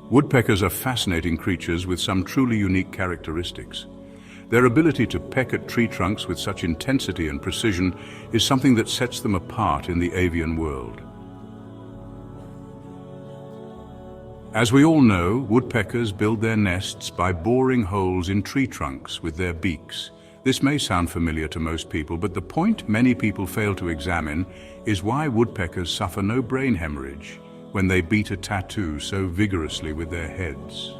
Woodpeckers are fascinating creatures with some truly unique characteristics. Their ability to peck at tree trunks with such intensity and precision is something that sets them apart in the avian world. As we all know, woodpeckers build their nests by boring holes in tree trunks with their beaks. This may sound familiar to most people, but the point many people fail to examine is why woodpeckers suffer no brain hemorrhage when they beat a tattoo so vigorously with their heads.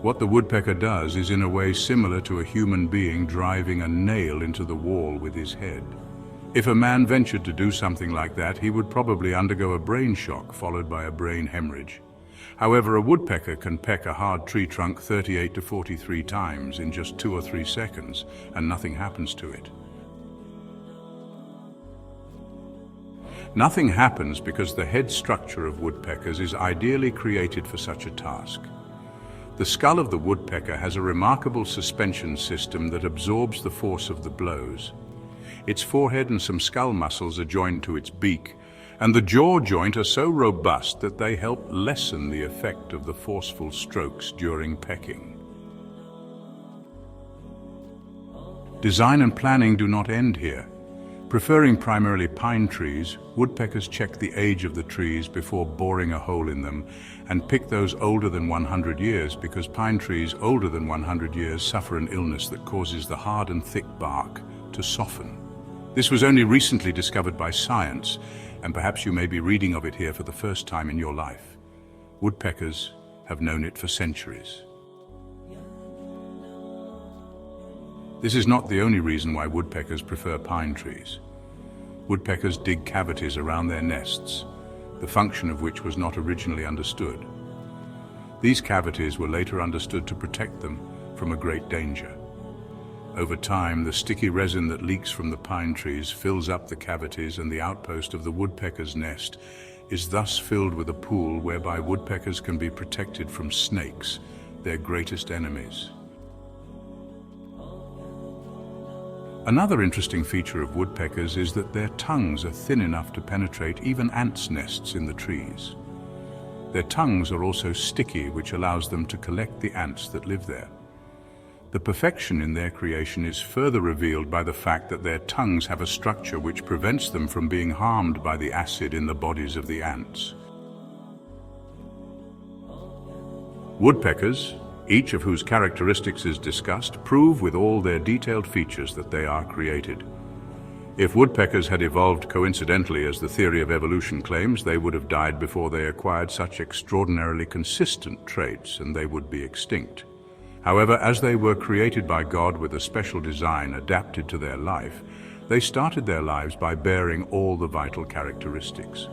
What the woodpecker does is in a way similar to a human being driving a nail into the wall with his head. If a man ventured to do something like that, he would probably undergo a brain shock followed by a brain hemorrhage. However, a woodpecker can peck a hard tree trunk 38 to 43 times in just 2 or 3 seconds, and nothing happens to it. Nothing happens because the head structure of woodpeckers is ideally created for such a task. The skull of the woodpecker has a remarkable suspension system that absorbs the force of the blows. Its forehead and some skull muscles are joined to its beak, and the jaw joint are so robust that they help lessen the effect of the forceful strokes during pecking. Design and planning do not end here. Preferring primarily pine trees, woodpeckers check the age of the trees before boring a hole in them and pick those older than 100 years because pine trees older than 100 years suffer an illness that causes the hard and thick bark to soften. This was only recently discovered by science, and perhaps you may be reading of it here for the first time in your life. Woodpeckers have known it for centuries. This is not the only reason why woodpeckers prefer pine trees. Woodpeckers dig cavities around their nests, the function of which was not originally understood. These cavities were later understood to protect them from a great danger. Over time, the sticky resin that leaks from the pine trees fills up the cavities, and the outpost of the woodpecker's nest is thus filled with a pool whereby woodpeckers can be protected from snakes, their greatest enemies. Another interesting feature of woodpeckers is that their tongues are thin enough to penetrate even ants' nests in the trees. Their tongues are also sticky, which allows them to collect the ants that live there. The perfection in their creation is further revealed by the fact that their tongues have a structure which prevents them from being harmed by the acid in the bodies of the ants. Woodpeckers, each of whose characteristics is discussed, prove with all their detailed features that they are created. If woodpeckers had evolved coincidentally, as the theory of evolution claims, they would have died before they acquired such extraordinarily consistent traits, and they would be extinct. However, as they were created by God with a special design adapted to their life, they started their lives by bearing all the vital characteristics.